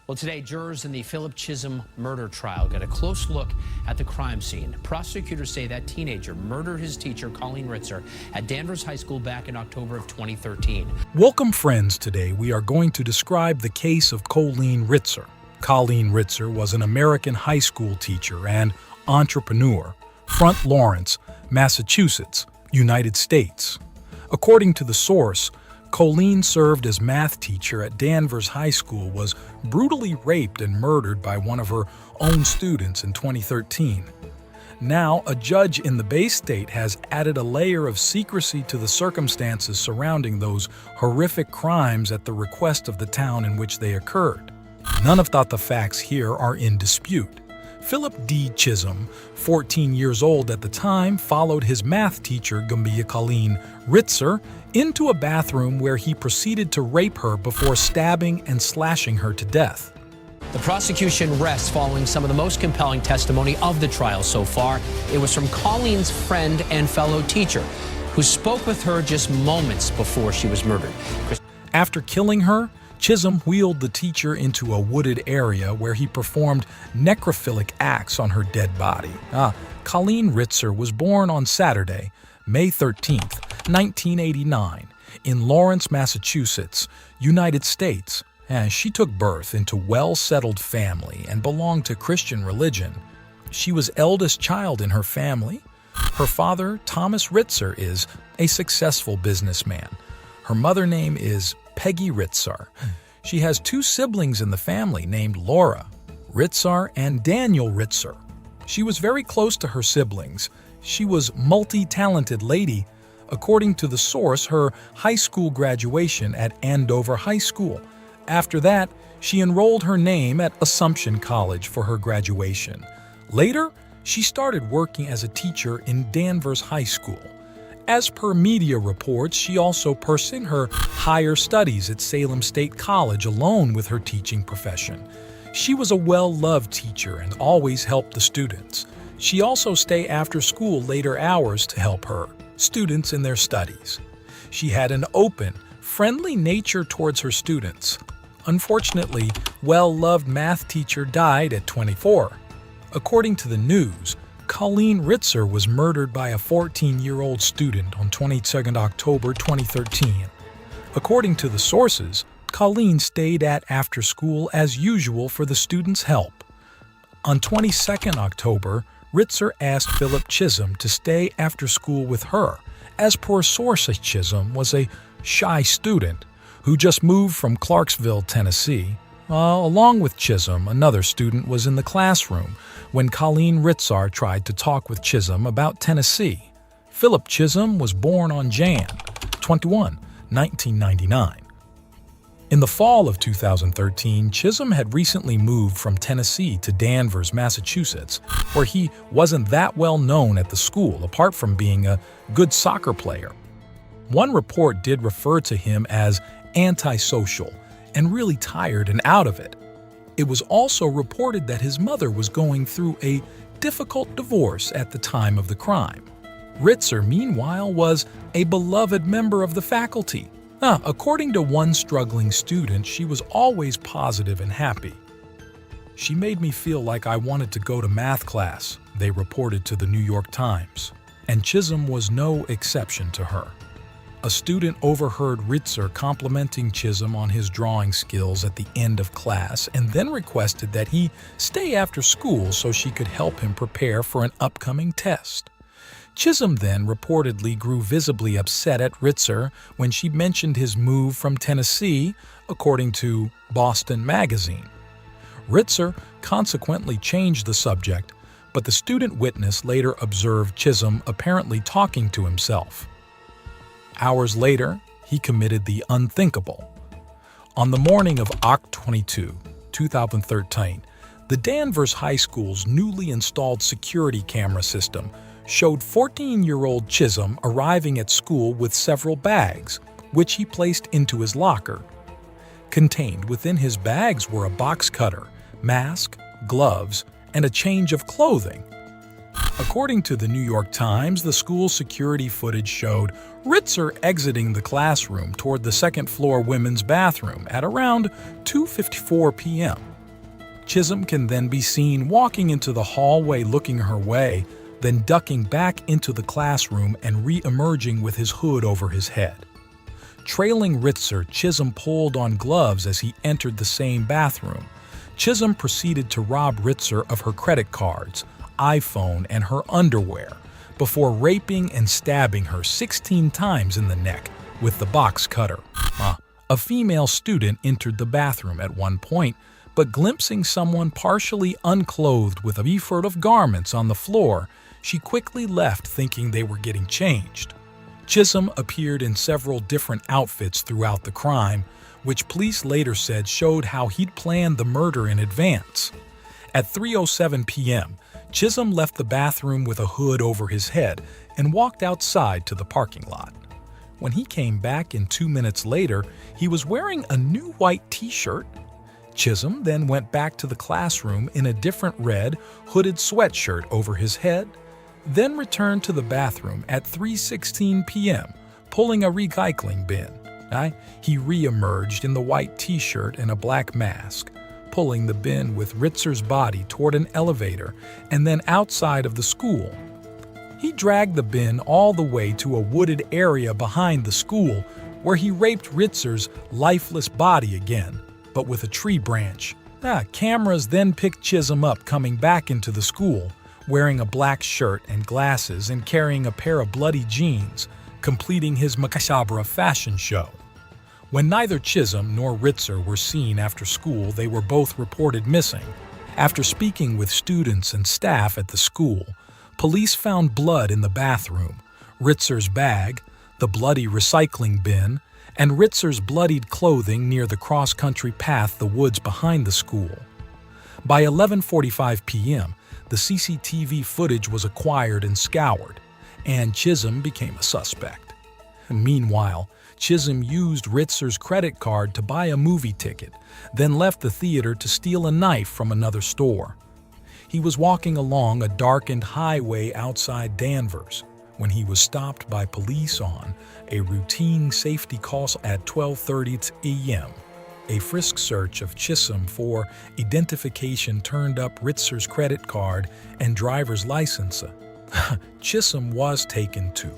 Well, today, jurors in the Philip Chisholm murder trial got a close look at the crime scene. Prosecutors say that teenager murdered his teacher, Colleen Ritzer, at Danvers High School back in October of 2013. Welcome, friends. Today, we are going to describe the case of Colleen Ritzer. Colleen Ritzer was an American high school teacher and entrepreneur, Front Lawrence, Massachusetts, United States. According to the source, Colleen served as math teacher at Danvers High School, was brutally raped and murdered by one of her own students in 2013. Now, a judge in the Bay State has added a layer of secrecy to the circumstances surrounding those horrific crimes at the request of the town in which they occurred. None of the facts here are in dispute. Philip D. Chisholm, 14 years old at the time, followed his math teacher, Colleen Ritzer, into a bathroom where he proceeded to rape her before stabbing and slashing her to death. The prosecution rests following some of the most compelling testimony of the trial so far. It was from Colleen's friend and fellow teacher, who spoke with her just moments before she was murdered. After killing her, Chisholm wheeled the teacher into a wooded area where he performed necrophilic acts on her dead body. Colleen Ritzer was born on Saturday, May 13, 1989, in Lawrence, Massachusetts, United States. She took birth into a well-settled family and belonged to Christian religion. She was eldest child in her family. Her father, Thomas Ritzer, is a successful businessman. Her mother name is Peggie Ritzar. She has two siblings in the family named Laura Ritzar and Daniel Ritzer. She was very close to her siblings. She was multi-talented lady. According to the source, her high school graduation at Andover High School. After that, she enrolled her name at Assumption College for her graduation. Later, she started working as a teacher in Danvers High School. As per media reports, she also pursued her higher studies at Salem State College alone with her teaching profession. She was a well-loved teacher and always helped the students. She also stayed after school later hours to help her students in their studies. She had an open, friendly nature towards her students. Unfortunately, well-loved math teacher died at 24. According to the news, Colleen Ritzer was murdered by a 14-year-old student on 22 October 2013. According to the sources, Colleen stayed at after school as usual for the students' help. On 22 October, Ritzer asked Philip Chisholm to stay after school with her. As per sources, Chisholm was a shy student who just moved from Clarksville, Tennessee. Along with Chisholm, another student was in the classroom when Colleen Ritzar tried to talk with Chisholm about Tennessee. Philip Chisholm was born on Jan 21, 1999. In the fall of 2013, Chisholm had recently moved from Tennessee to Danvers, Massachusetts, where he wasn't that well known at the school apart from being a good soccer player. One report did refer to him as antisocial and really tired and out of it. It was also reported that his mother was going through a difficult divorce at the time of the crime. Ritzer, meanwhile, was a beloved member of the faculty. According to one struggling student, she was always positive and happy. She made me feel like I wanted to go to math class, they reported to the New York Times. And Chisholm was no exception to her. A student overheard Ritzer complimenting Chisholm on his drawing skills at the end of class and then requested that he stay after school so she could help him prepare for an upcoming test. Chisholm then reportedly grew visibly upset at Ritzer when she mentioned his move from Tennessee, according to Boston Magazine. Ritzer consequently changed the subject, but the student witness later observed Chisholm apparently talking to himself. Hours later, he committed the unthinkable. On the morning of October 22, 2013, the Danvers High School's newly installed security camera system showed 14-year-old Chisholm arriving at school with several bags, which he placed into his locker. Contained within his bags were a box cutter, mask, gloves, and a change of clothing. According to the New York Times, the school security footage showed Ritzar exiting the classroom toward the second-floor women's bathroom at around 2:54 p.m. Chisholm can then be seen walking into the hallway looking her way, then ducking back into the classroom and re-emerging with his hood over his head. Trailing Ritzer, Chisholm pulled on gloves as he entered the same bathroom. Chisholm proceeded to rob Ritzer of her credit cards, iPhone, and her underwear before raping and stabbing her 16 times in the neck with the box cutter. A female student entered the bathroom at one point, but glimpsing someone partially unclothed with a effort of garments on the floor, she quickly left thinking they were getting changed. Chisholm appeared in several different outfits throughout the crime, which police later said showed how he'd planned the murder in advance. At 3:07 p.m., Chisholm left the bathroom with a hood over his head and walked outside to the parking lot. When he came back in 2 minutes later, he was wearing a new white t-shirt. Chisholm then went back to the classroom in a different red, hooded sweatshirt over his head, then returned to the bathroom at 3:16 p.m., pulling a recycling bin. He re-emerged in the white t-shirt and a black mask, pulling the bin with Ritzer's body toward an elevator and then outside of the school. He dragged the bin all the way to a wooded area behind the school where he raped Ritzer's lifeless body again, but with a tree branch. Cameras then picked Chisholm up coming back into the school, wearing a black shirt and glasses and carrying a pair of bloody jeans, completing his macabre fashion show. When neither Chisholm nor Ritzer were seen after school, they were both reported missing. After speaking with students and staff at the school, police found blood in the bathroom, Ritzer's bag, the bloody recycling bin, and Ritzer's bloodied clothing near the cross-country path the woods behind the school. By 11:45 p.m., the CCTV footage was acquired and scoured, and Chisholm became a suspect. Meanwhile, Chisholm used Ritzer's credit card to buy a movie ticket, then left the theater to steal a knife from another store. He was walking along a darkened highway outside Danvers when he was stopped by police on a routine safety call at 12:30 a.m. A frisk search of Chisholm for identification turned up Ritzer's credit card and driver's license. Chisholm was taken to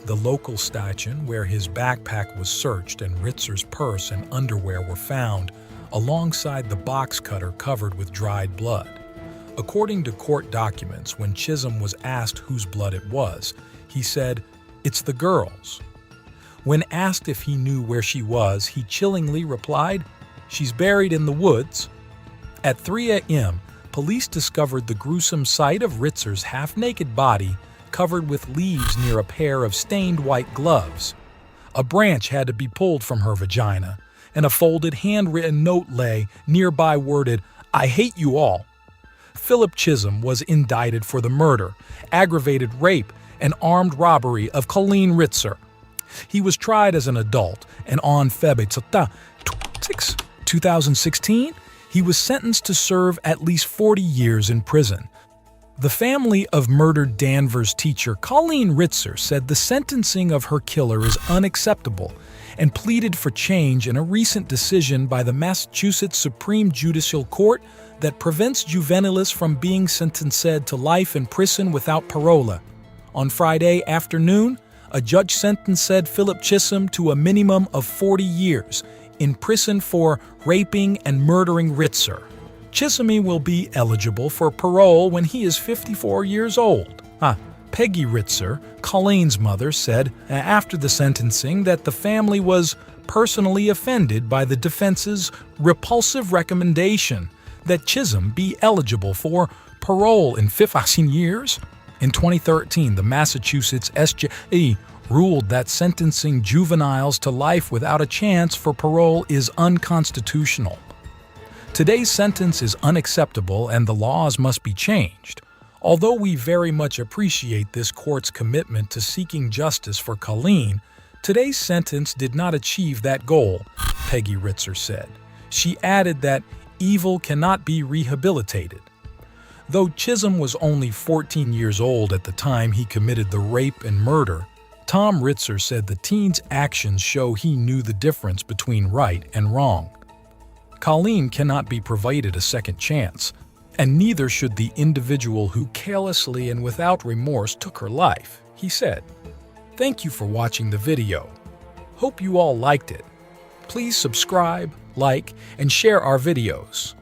the local station where his backpack was searched and Ritzer's purse and underwear were found, alongside the box cutter covered with dried blood. According to court documents, when Chisholm was asked whose blood it was, he said, "It's the girl's." When asked if he knew where she was, he chillingly replied, "She's buried in the woods." At 3 a.m., police discovered the gruesome sight of Ritzer's half-naked body covered with leaves near a pair of stained white gloves. A branch had to be pulled from her vagina, and a folded handwritten note lay nearby worded, "I hate you all." Philip Chisholm was indicted for the murder, aggravated rape, and armed robbery of Colleen Ritzer. He was tried as an adult, and on February 6, 2016, he was sentenced to serve at least 40 years in prison. The family of murdered Danvers teacher Colleen Ritzer said the sentencing of her killer is unacceptable and pleaded for change in a recent decision by the Massachusetts Supreme Judicial Court that prevents juveniles from being sentenced to life in prison without parole. On Friday afternoon, a judge sentenced Philip Chisholm to a minimum of 40 years in prison for raping and murdering Ritzer. Chisholm will be eligible for parole when he is 54 years old. Peggie Ritzar, Colleen's mother, said after the sentencing that the family was personally offended by the defense's repulsive recommendation that Chisholm be eligible for parole in 15 years. In 2013, the Massachusetts SJA ruled that sentencing juveniles to life without a chance for parole is unconstitutional. Today's sentence is unacceptable and the laws must be changed. Although we very much appreciate this court's commitment to seeking justice for Colleen, today's sentence did not achieve that goal, Peggie Ritzer said. She added that evil cannot be rehabilitated. Though Chisholm was only 14 years old at the time he committed the rape and murder, Tom Ritzer said the teen's actions show he knew the difference between right and wrong. Colleen cannot be provided a second chance, and neither should the individual who carelessly and without remorse took her life, he said. Thank you for watching the video. Hope you all liked it. Please subscribe, like, and share our videos.